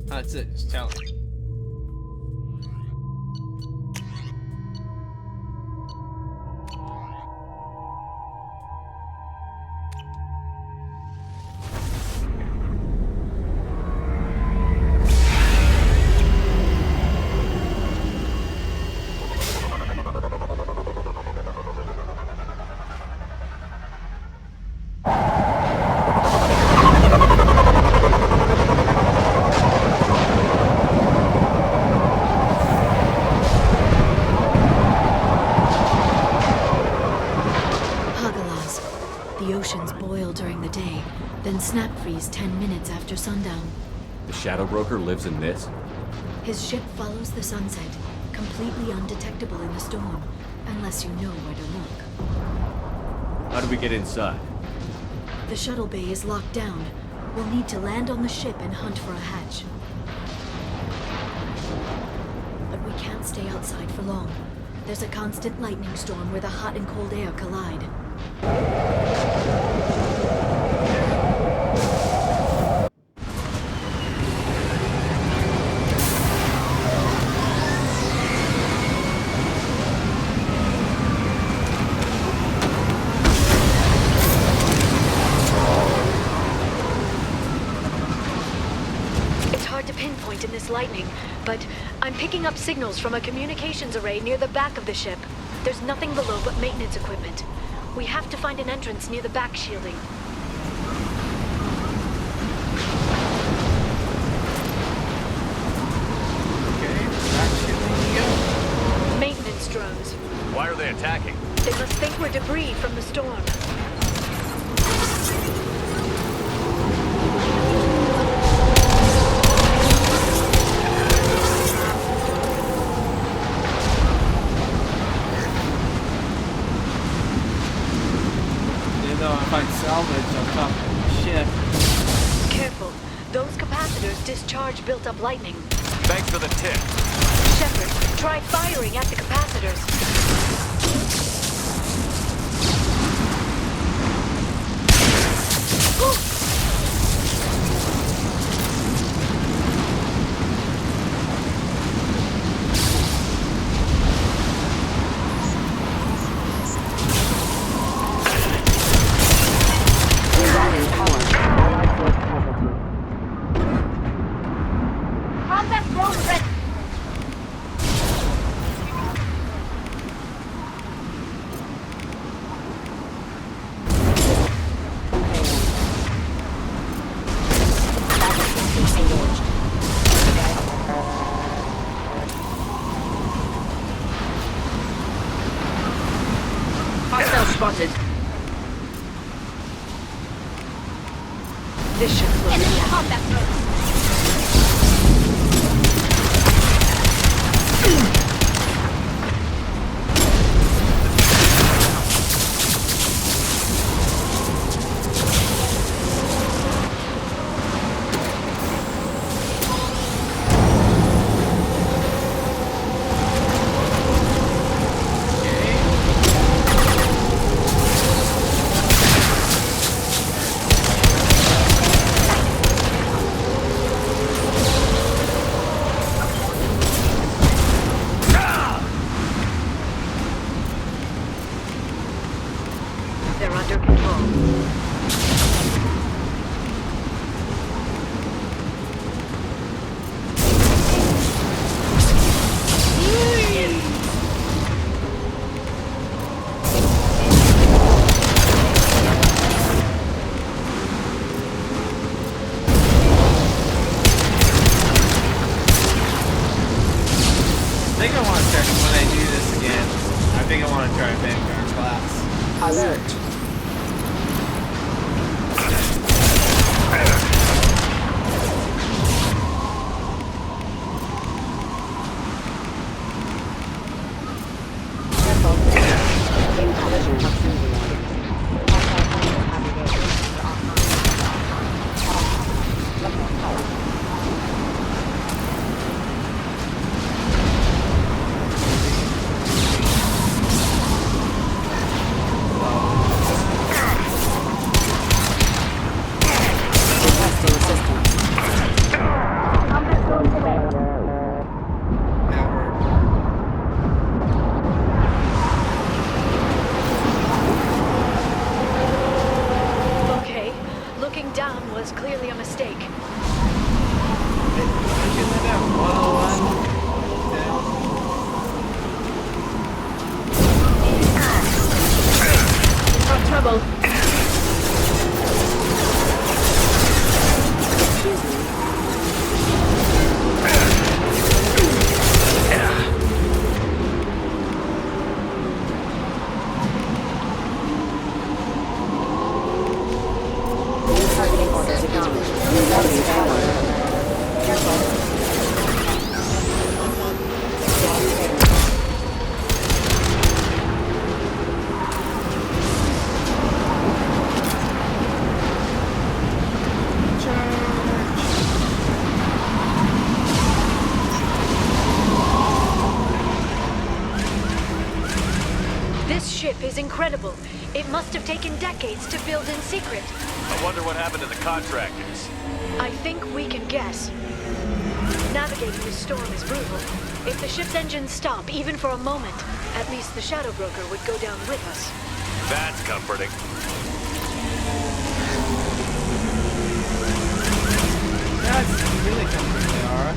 That's it, just tell me. The oceans boil during the day, then snap freeze 10 minutes after sundown. The Shadow Broker lives in this? His ship follows the sunset, completely undetectable in the storm, unless you know where to look. How do we get inside? The shuttle bay is locked down. We'll need to land on the ship and hunt for a hatch. But we can't stay outside for long. There's a constant lightning storm where the hot and cold air collide. It's hard to pinpoint in this lightning, but I'm picking up signals from a communications array near the back of the ship. There's nothing below but maintenance equipment. We have to find an entrance near the back shielding. Okay, back shielding we go. Maintenance drones. Why are they attacking? They must think we're debris from the storm. Find salvage on top of the ship. Careful. Those capacitors discharge built-up lightning. Thanks for the tip. Shepard, try firing at the capacitors. Spotted. This should slow Enemy you down. combat drones. They're under control. I think I want to try, when I do this again, I think I want to try Vanguard class. Alert. This ship is incredible. It must have taken decades to build in secret. I wonder what happened to the contractors. I think we can guess. Navigating this storm is brutal. If the ship's engines stop, even for a moment, at least the Shadow Broker would go down with us. That's comforting. That's really comforting, Liara.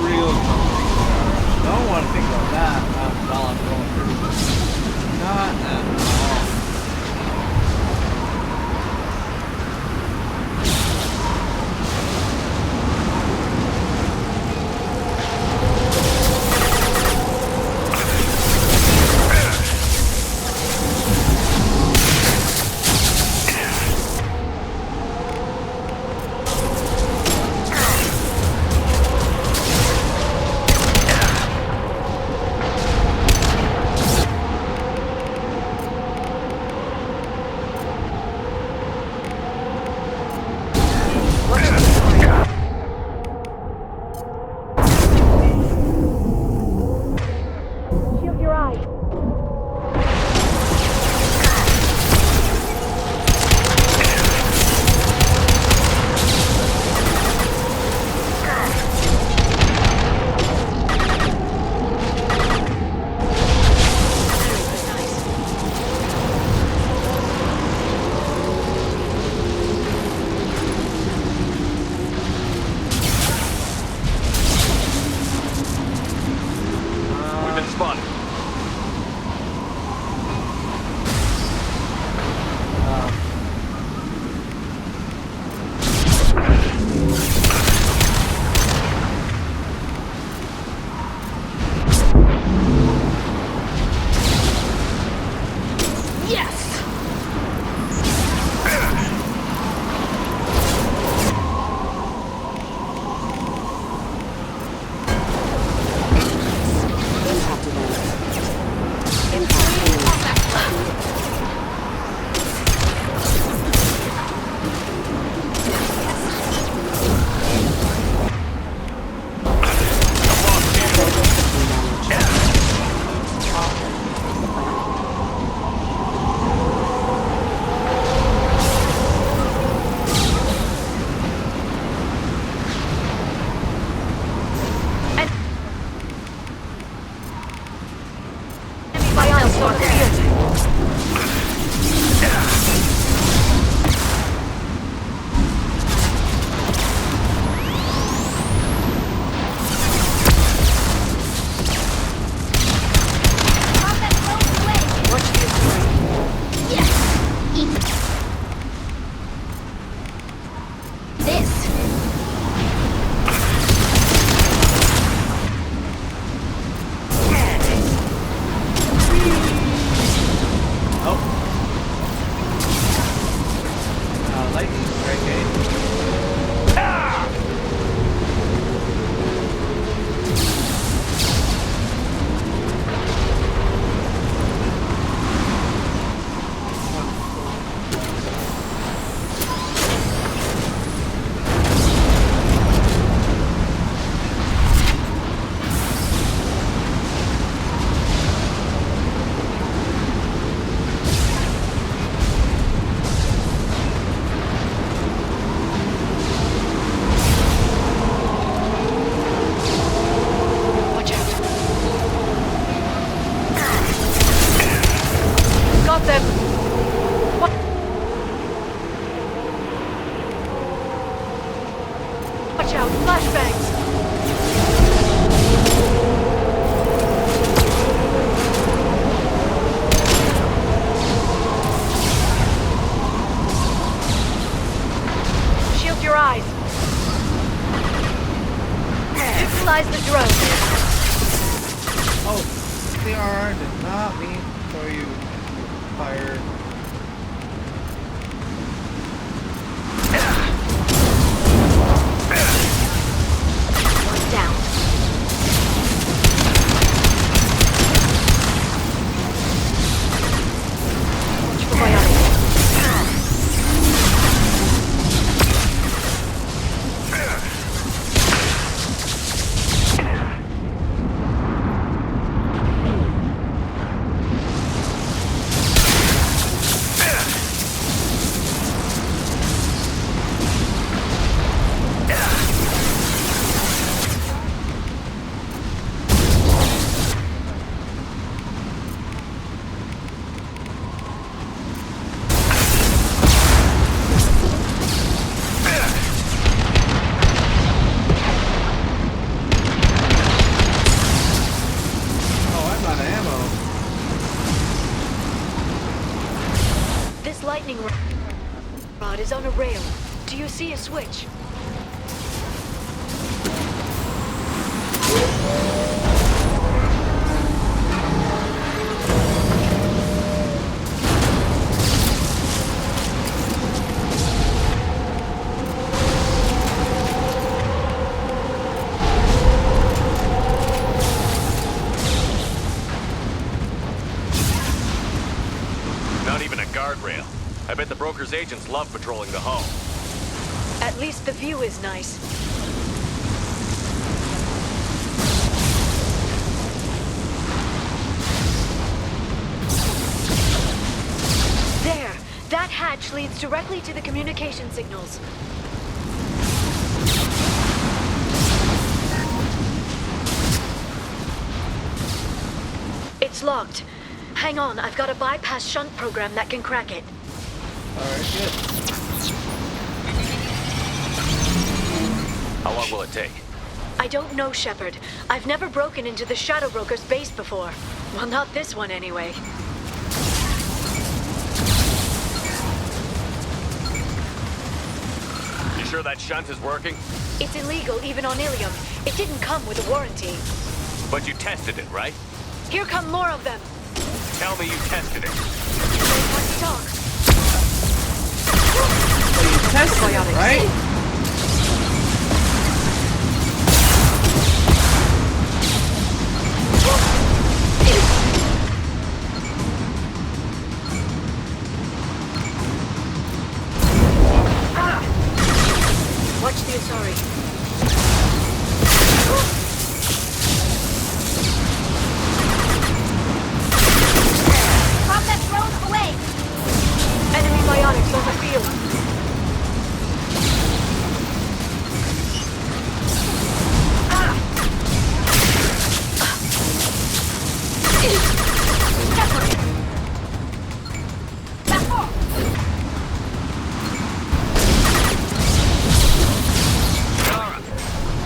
Real comforting, Liara. Don't want to think about that while I'm going through this. Not at all. Shield your eyes. Very precise. We've been spotted. Yes! My eyes are clear. Watch this way. Yes! Eat this. Oh. Lightning strike, Watch out. Got them. What? Watch out. Flashbangs. Shield your eyes. Neutralize the drone. Oh, Liara did not mean for you fire. One down. is on a rail. Do you see a switch? Not even a guardrail. I bet the broker's agents love patrolling the hull. At least the view is nice. There! That hatch leads directly to the communication signals. It's locked. Hang on, I've got a bypass shunt program that can crack it. Alright, good. How long will it take? I don't know, Shepard. I've never broken into the Shadow Broker's base before. Well, not this one anyway. You sure that shunt is working? It's illegal even on Ilium. It didn't come with a warranty. But you tested it, right? Here come more of them. Tell me you tested it. Let's talk. Well, you tested it, right? Watch the Asari. Combat drone away. Enemy biotics on the field. Back off.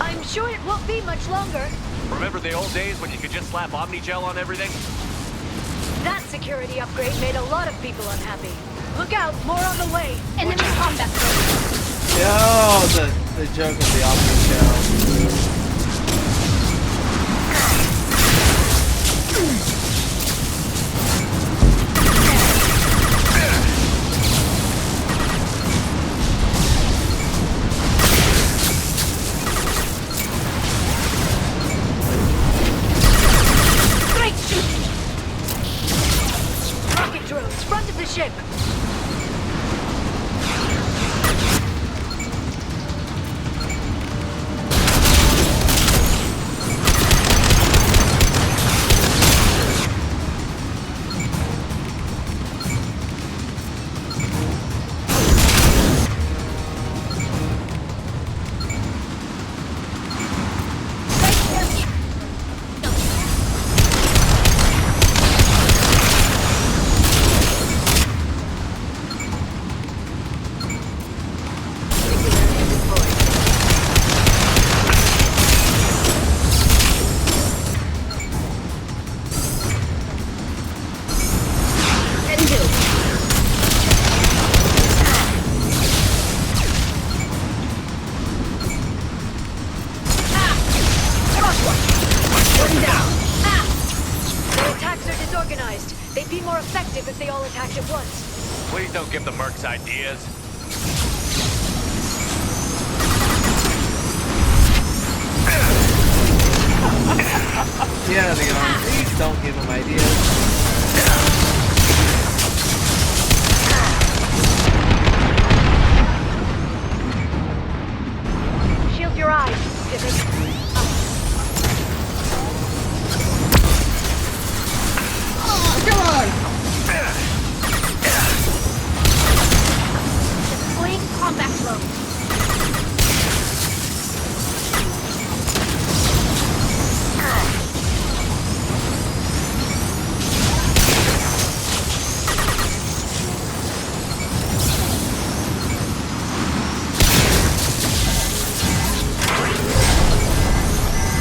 I'm sure it won't be much longer. Remember the old days when you could just slap Omnigel on everything? That security upgrade made a lot of people unhappy. Look out, more on the way. Enemy combat drone. Yo, the joke of the Omni Show. Great shooting! Rocket drones, front of the ship. Their attacks are disorganized. They'd be more effective if they all attacked at once. Please don't give the mercs ideas. Yeah, they are. Please don't give them ideas. Shield your eyes. Pivot. Deploying combat drone.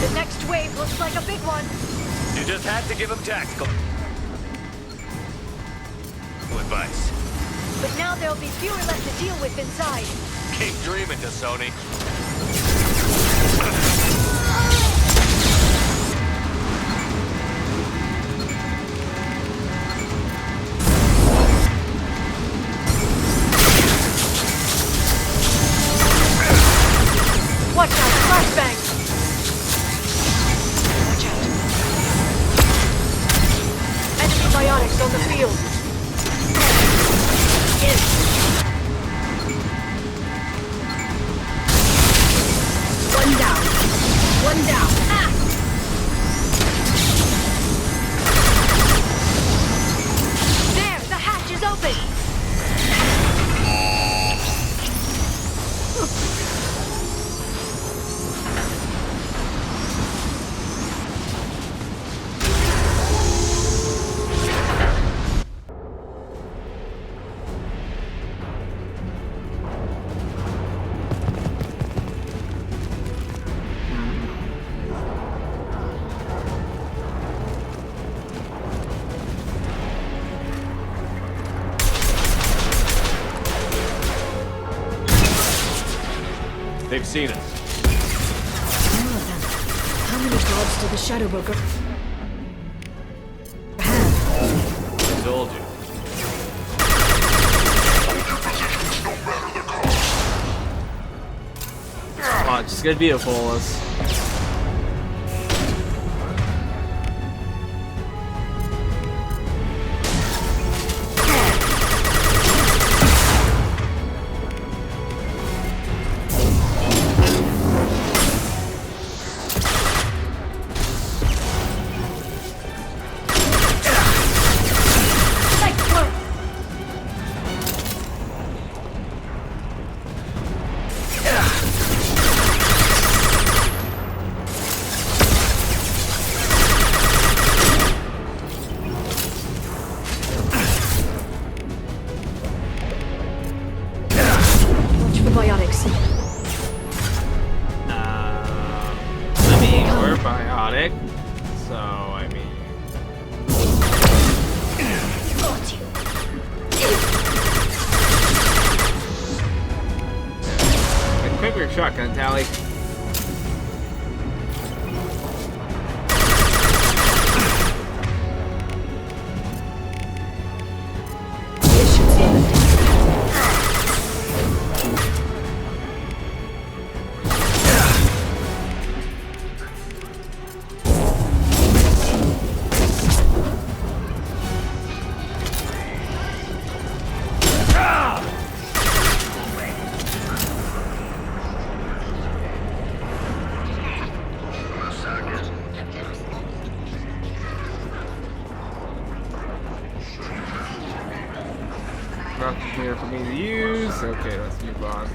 The next wave looks like a big one. You just had to give him tactical advice. but now there'll be fewer left to deal with inside. Keep dreaming, Dasoni. Watch out, flashbang! Watch out. Enemy biotics on the field. One down. One down. Ah! There, the hatch is open! They've seen us. More of them. How many guards do the Shadow Broker have? I told you. Oh, just gonna be a fullest. Watch for biotics. I mean, we're biotic, so I mean. Got you. A quicker shotgun tally. This should save it. Nothing here for me to use. Okay, let's move on.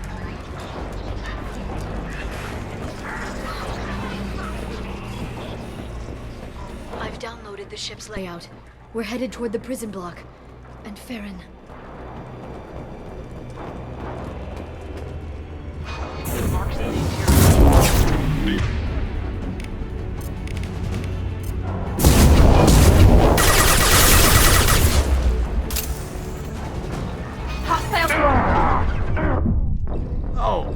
I've downloaded the ship's layout. We're headed toward the prison block. And Farron. Hostile. Oh!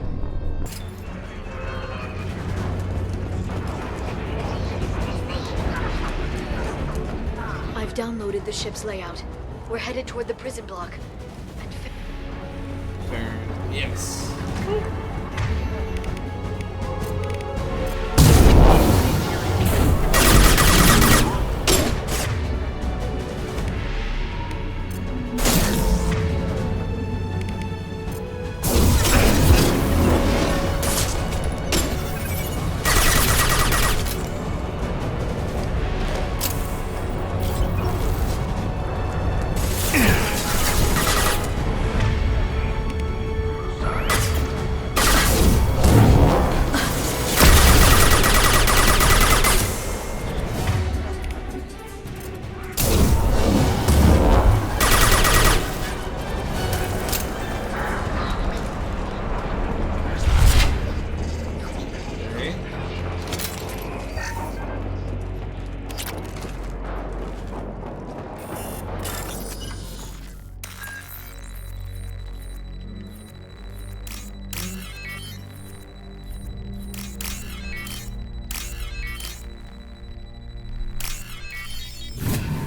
I've downloaded the ship's layout. We're headed toward the prison block. And Yes.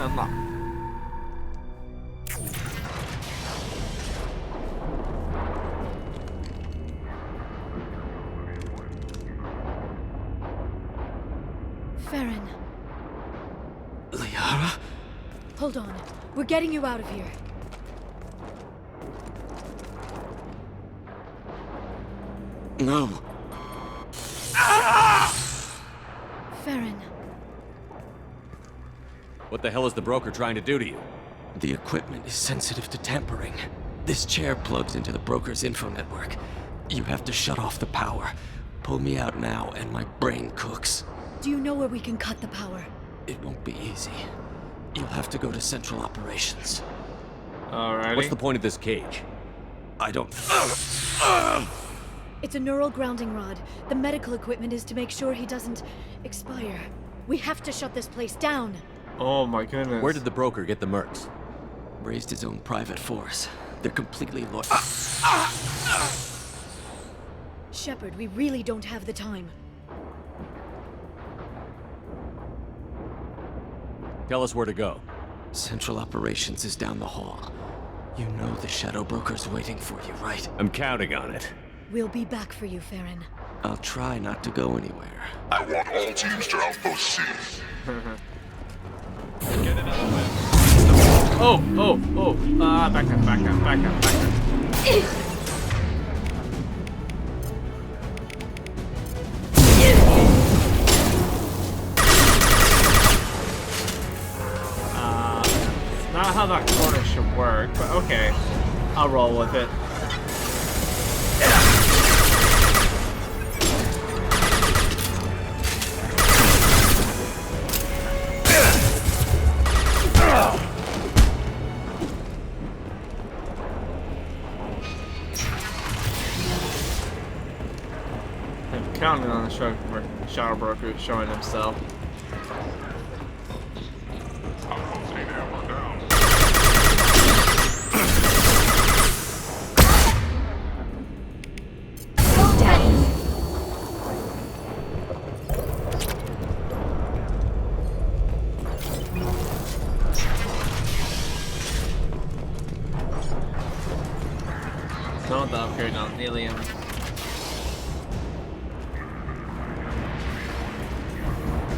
Unlock. Farron, Liara? hold on. We're getting you out of here. No. Farron, What the hell is the broker trying to do to you? The equipment is sensitive to tampering. This chair plugs into the broker's info network. You have to shut off the power. Pull me out now, and my brain cooks. do you know where we can cut the power? It won't be easy. You'll have to go to Central Operations. Alrighty. What's the point of this cage? I don't... It's a neural grounding rod. The medical equipment is to make sure he doesn't expire. We have to shut this place down. Oh my goodness. Where did the broker get the mercs? Raised his own private force. They're completely loyal. Shepard, we really don't have the time. Tell us where to go. Central Operations is down the hall. You know the Shadow Broker's waiting for you, right? I'm counting on it. We'll be back for you, Farron. I'll try not to go anywhere. I want all teams to Outpost C. Get another whip. Oh. Back up. Not how that corner should work, but okay. I'll roll with it. I'm counting on the Shadow Broker showing himself. Not the upgrade on Ilium.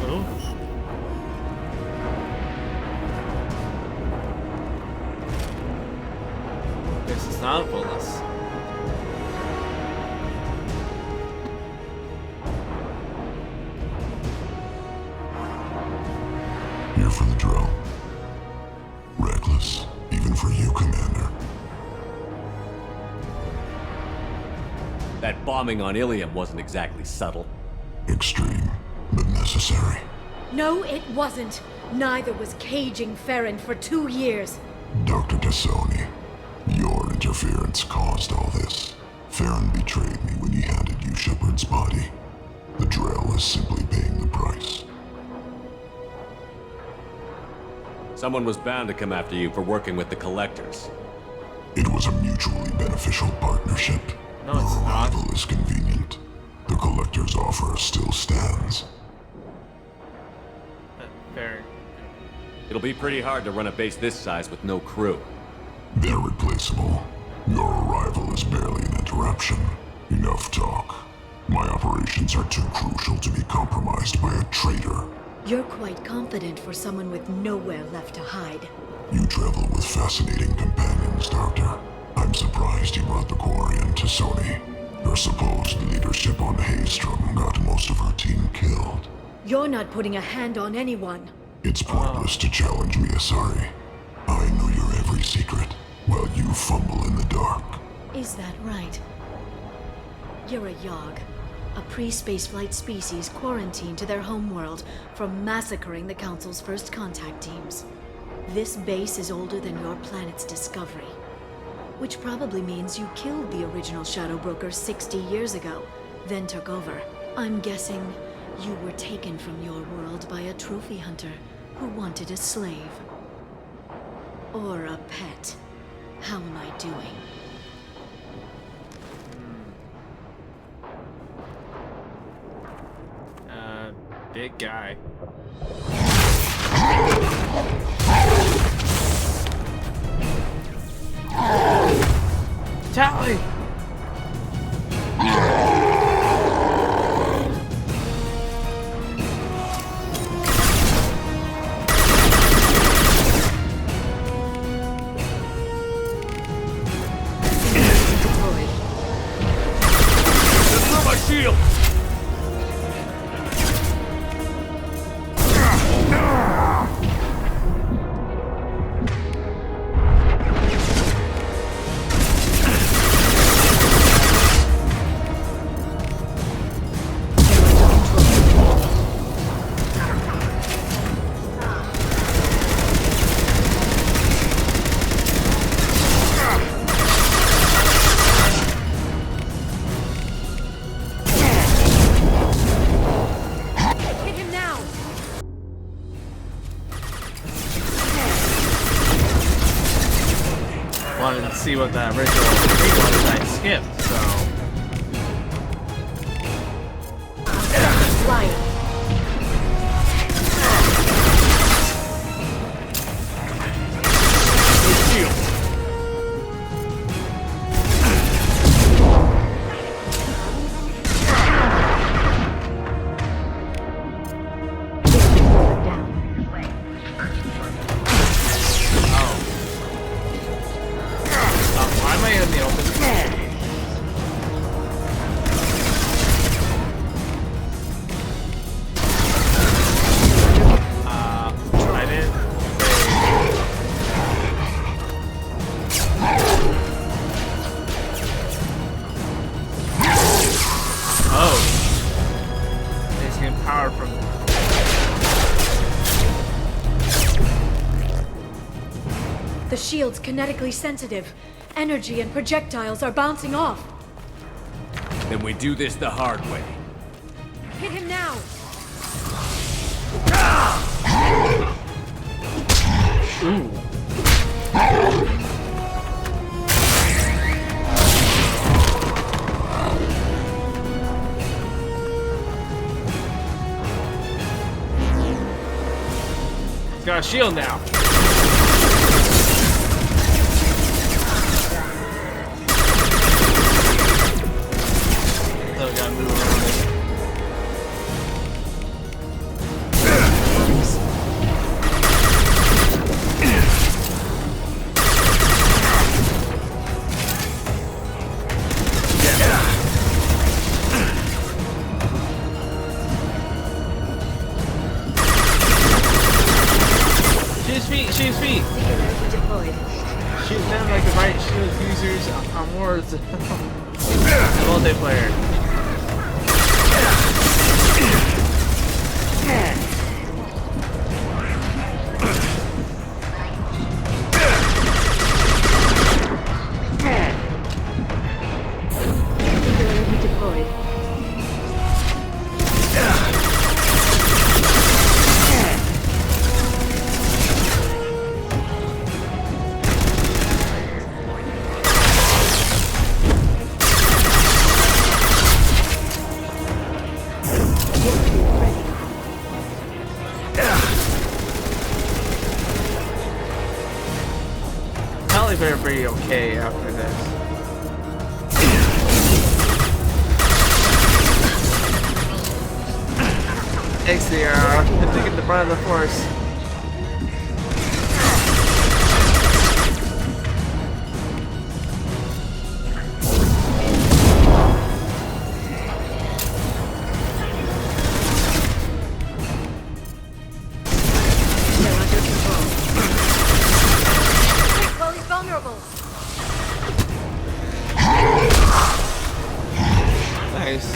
Oh. This is not a bonus. Here for the drill. Reckless, even for you, Commander. That bombing on Ilium wasn't exactly subtle. Extreme, but necessary. No, it wasn't. Neither was caging Farron for 2 years. Dr. Tassoni, your interference caused all this. Farron betrayed me when he handed you Shepard's body. The Drell is simply paying the price. Someone was bound to come after you for working with the Collectors. It was a mutually beneficial partnership. No, it's Your not. arrival is convenient. The Collector's offer still stands. Very. It'll be pretty hard to run a base this size with no crew. They're replaceable. Your arrival is barely an interruption. Enough talk. My operations are too crucial to be compromised by a traitor. You're quite confident for someone with nowhere left to hide. You travel with fascinating companions, Doctor. I'm surprised you brought the Quarian to Sony. Her supposed leadership on Haystrom got most of her team killed. You're not putting a hand on anyone. It's pointless to challenge me, Asari. I know your every secret, while you fumble in the dark. Is that right? You're a Yogg, a pre-spaceflight species quarantined to their homeworld from massacring the Council's first contact teams. This base is older than your planet's discovery. Which probably means you killed the original Shadow Broker 60 years ago, then took over. I'm guessing you were taken from your world by a trophy hunter who wanted a slave. Or a pet. How am I doing? Big guy. wanted to see what the original thing was I skipped, so. Flying. Why am I in the open? I didn't. Oh. It's getting power from. The shield's kinetically sensitive. Energy and projectiles are bouncing off. Then we do this the hard way. Hit him now! He's got a shield now. So we gotta move around it. Shoot feet! Singularity deployed. Shoot them like the right shield users on Words. Multiplayer. Singularity deployed. Probably better be okay after this. Thanks, Sierra. I'm taking the brunt of the force. They're under control. Quick, while he's vulnerable. Nice.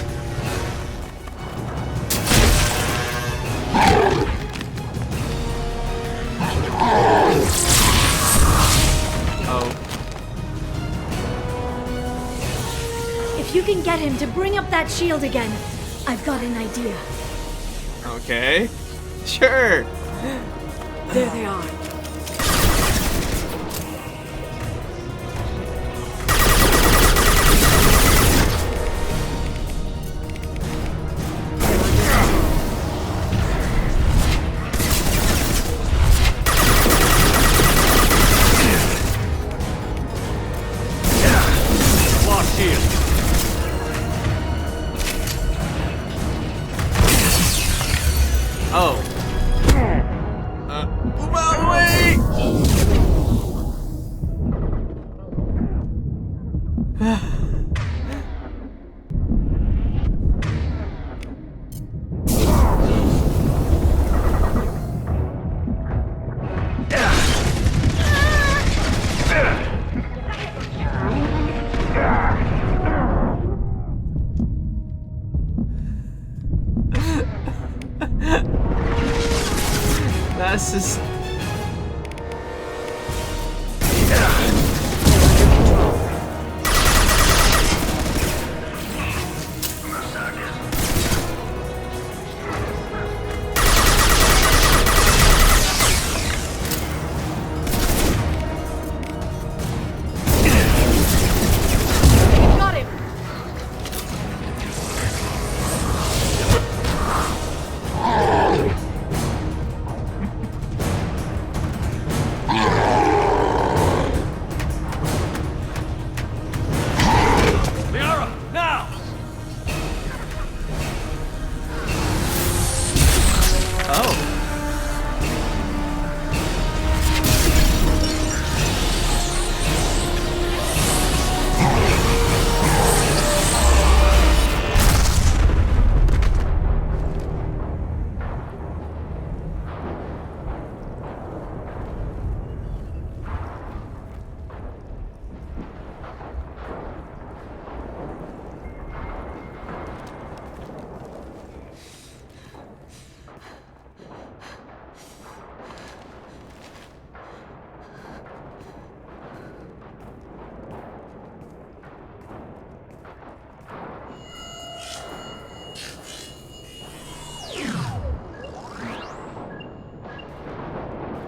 Oh. If you can get him to bring up that shield again, I've got an idea. Okay. Sure. There they are. Lost shield. Oh. Move out of the way! That's just.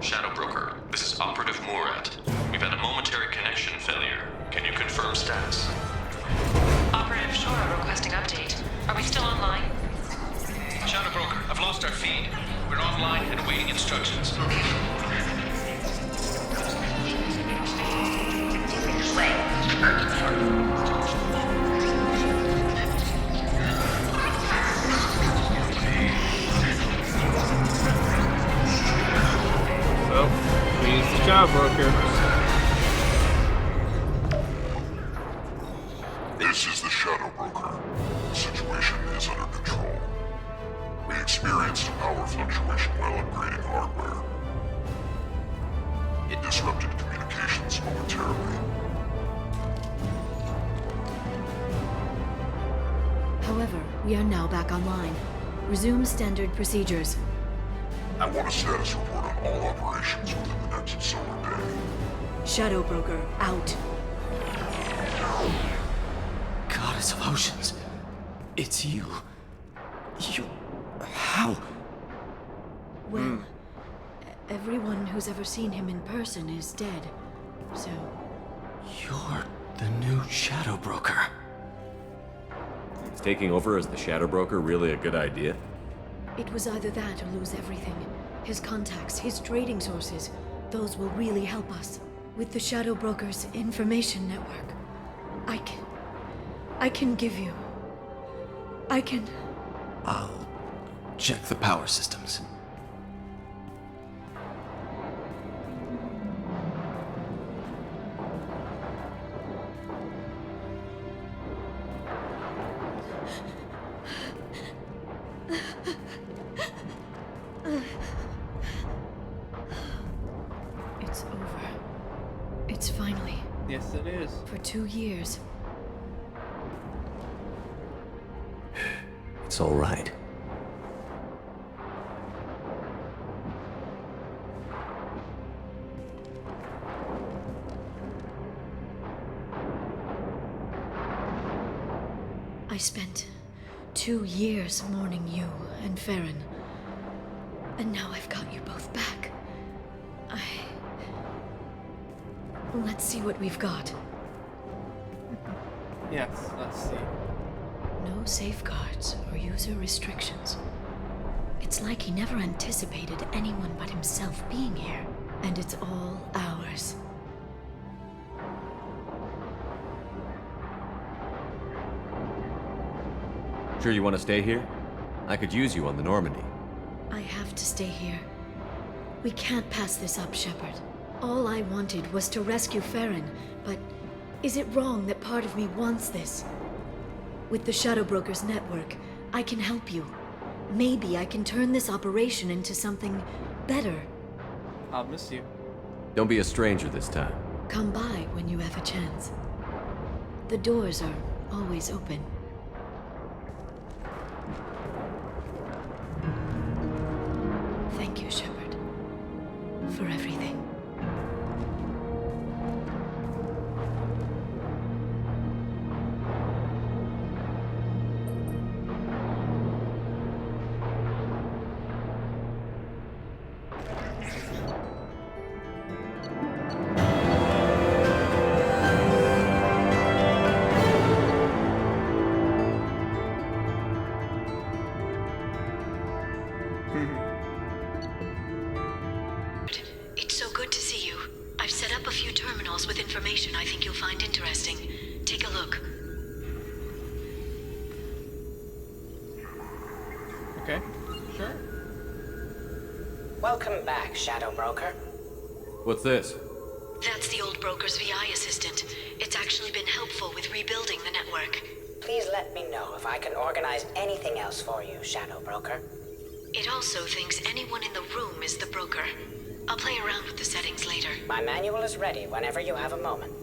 Shadow Broker, this is Operative Murat. We've had a momentary connection failure. Can you confirm status? Operative Shora requesting update. Are we still online? Shadow Broker, I've lost our feed. We're online and awaiting instructions. So, we use the Shadow Broker. This is the Shadow Broker. The situation is under control. We experienced a power fluctuation while upgrading hardware. It disrupted communications momentarily. However, we are now back online. Resume standard procedures. I want a status report on all operations within the next solar day. Shadow Broker, out. Goddess of Oceans. It's you. You... How? Well, everyone who's ever seen him in person is dead. So, You're the new Shadow Broker. Is taking over as the Shadow Broker really a good idea? it was either that or lose everything. His contacts, his trading sources, those will really help us. With the Shadow Broker's information network, I can give you... I'll check the power systems. It's over. It's finally. Yes, it is. For 2 years. It's all right. I spent 2 years mourning you and Farron. And now I've got you both back. Let's see what we've got. Yes, let's see. No safeguards or user restrictions. It's like he never anticipated anyone but himself being here. And it's all ours. Sure you want to stay here? I could use you on the Normandy. I have to stay here. We can't pass this up, Shepard. All I wanted was to rescue Farron, but is it wrong that part of me wants this? With the Shadow Broker's network, I can help you. Maybe I can turn this operation into something better. I'll miss you. Don't be a stranger this time. Come by when you have a chance. The doors are always open. Thank you, Shepard, for everything. It's so good to see you. I've set up a few terminals with information I think you'll find interesting. Take a look. Okay, sure. Welcome back, Shadow Broker. What's this? That's the old broker's VI assistant. It's actually been helpful with rebuilding the network. Please let me know if I can organize anything else for you, Shadow Broker. It also thinks anyone in the room is the broker. I'll play around with the settings later. My manual is ready whenever you have a moment.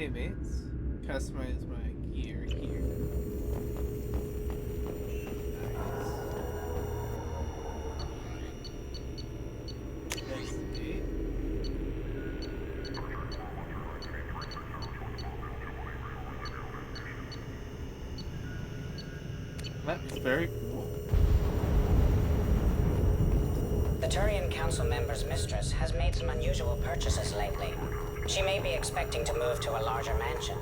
Hey mates, customize my gear here. Nice. Investigate. That's very cool. The Turian Council member's mistress has made some unusual purchases lately. She may be expecting to move to a larger mansion.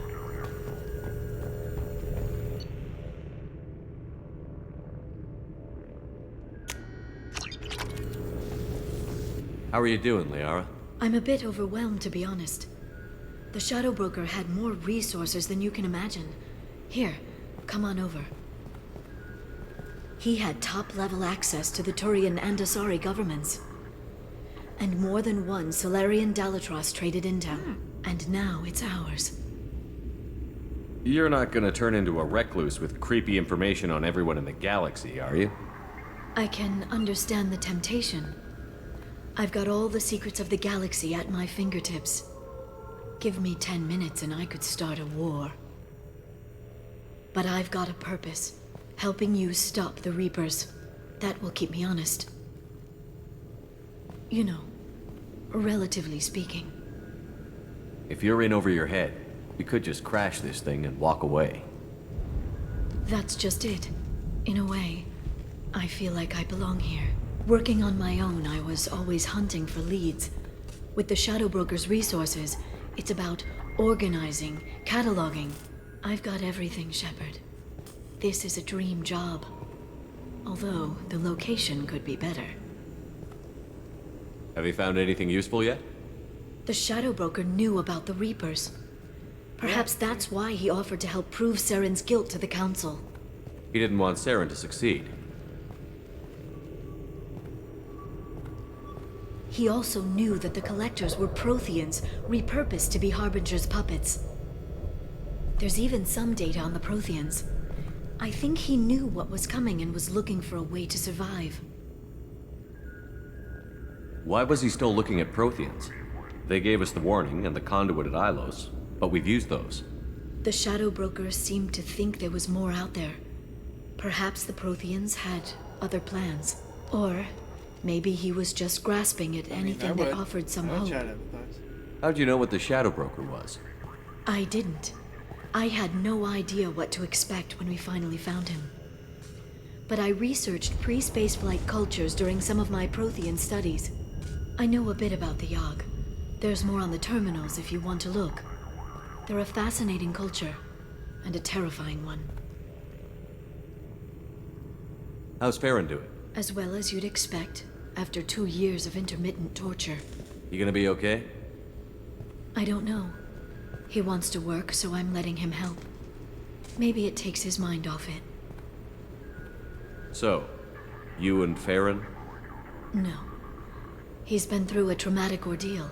How are you doing, Liara? I'm a bit overwhelmed, to be honest. The Shadow Broker had more resources than you can imagine. Here, come on over. He had top-level access to the Turian and Asari governments. And more than one Solarian Dalatrass traded intel. And now it's ours. You're not gonna turn into a recluse with creepy information on everyone in the galaxy, are you? I can understand the temptation. I've got all the secrets of the galaxy at my fingertips. Give me 10 minutes and I could start a war. But I've got a purpose. Helping you stop the Reapers. That will keep me honest. You know, relatively speaking. If you're in over your head, we could just crash this thing and walk away. That's just it. In a way, I feel like I belong here. Working on my own, I was always hunting for leads. With the Shadow Broker's resources, it's about organizing, cataloging. I've got everything, Shepard. This is a dream job. Although, the location could be better. Have you found anything useful yet? The Shadow Broker knew about the Reapers. Perhaps that's why he offered to help prove Saren's guilt to the Council. He didn't want Saren to succeed. He also knew that the Collectors were Protheans, repurposed to be Harbinger's puppets. There's even some data on the Protheans. I think he knew what was coming and was looking for a way to survive. Why was he still looking at Protheans? They gave us the warning and the conduit at Ilos, but we've used those. The Shadow Broker seemed to think there was more out there. Perhaps the Protheans had other plans. Or maybe he was just grasping at anything that offered some hope. How'd you know what the Shadow Broker was? I didn't. I had no idea what to expect when we finally found him. But I researched pre-spaceflight cultures during some of my Prothean studies. I know a bit about the Yogg. There's more on the terminals if you want to look. They're a fascinating culture, and a terrifying one. How's Farron doing? As well as you'd expect, after 2 years of intermittent torture. You gonna be okay? I don't know. He wants to work, so I'm letting him help. Maybe it takes his mind off it. So, you and Farron? No. He's been through a traumatic ordeal.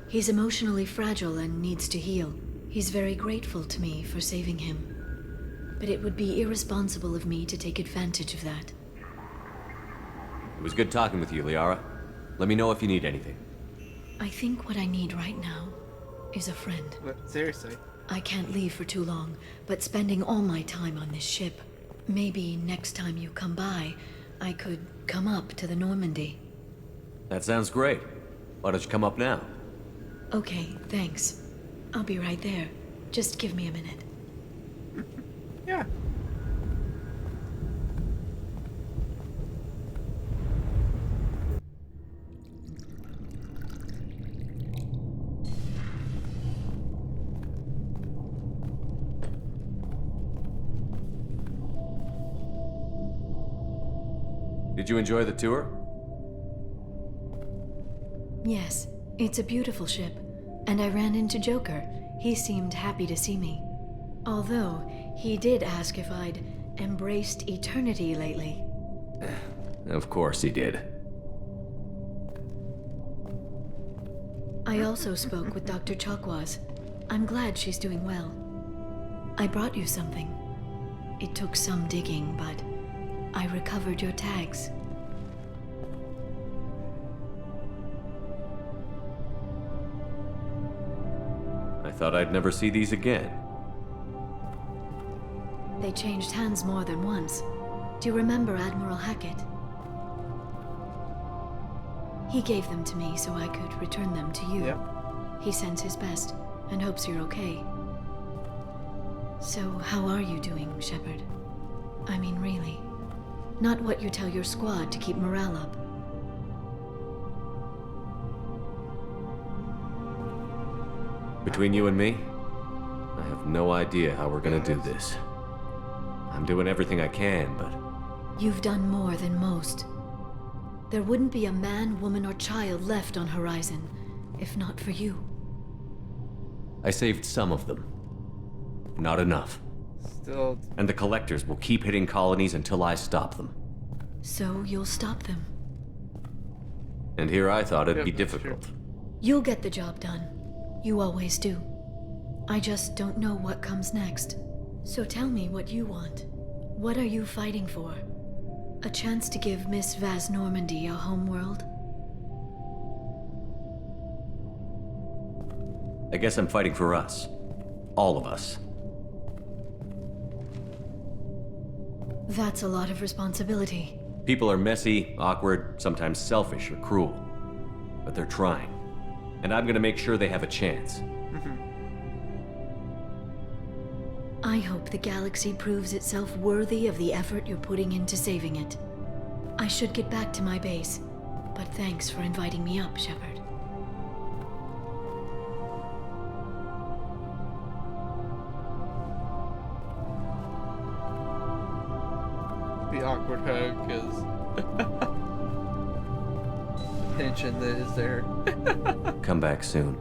He's emotionally fragile and needs to heal. He's very grateful to me for saving him. But it would be irresponsible of me to take advantage of that. It was good talking with you, Liara. Let me know if you need anything. I think what I need right now is a friend. But seriously. I can't leave for too long, but spending all my time on this ship. Maybe next time you come by, I could come up to the Normandy. That sounds great. Why don't you come up now? Okay, thanks. I'll be right there. Just give me a minute. Yeah. Did you enjoy the tour? Yes, it's a beautiful ship. And I ran into Joker. He seemed happy to see me. Although, he did ask if I'd embraced eternity lately. Of course he did. I also spoke with Dr. Chakwas. I'm glad she's doing well. I brought you something. It took some digging, but I recovered your tags. I thought I'd never see these again. They changed hands more than once. Do you remember Admiral Hackett? He gave them to me so I could return them to you. Yep. He sends his best and hopes you're okay. So, how are you doing, Shepard? I mean, really. Not what you tell your squad to keep morale up. Between you and me, I have no idea how we're gonna do this. I'm doing everything I can, but You've done more than most. There wouldn't be a man, woman, or child left on Horizon, if not for you. I saved some of them. Not enough. Still, And the Collectors will keep hitting colonies until I stop them. So you'll stop them. And here I thought it'd Yep, be that's difficult. You'll get the job done. You always do. I just don't know what comes next. So tell me what you want. What are you fighting for? A chance to give Miss Vaz Normandy a homeworld? I guess I'm fighting for us. All of us. That's a lot of responsibility. People are messy, awkward, sometimes selfish or cruel. But they're trying. And I'm gonna make sure they have a chance. I hope the galaxy proves itself worthy of the effort you're putting into saving it. I should get back to my base, but thanks for inviting me up, Shepard. the awkward hug, because the tension that is there. Come back soon.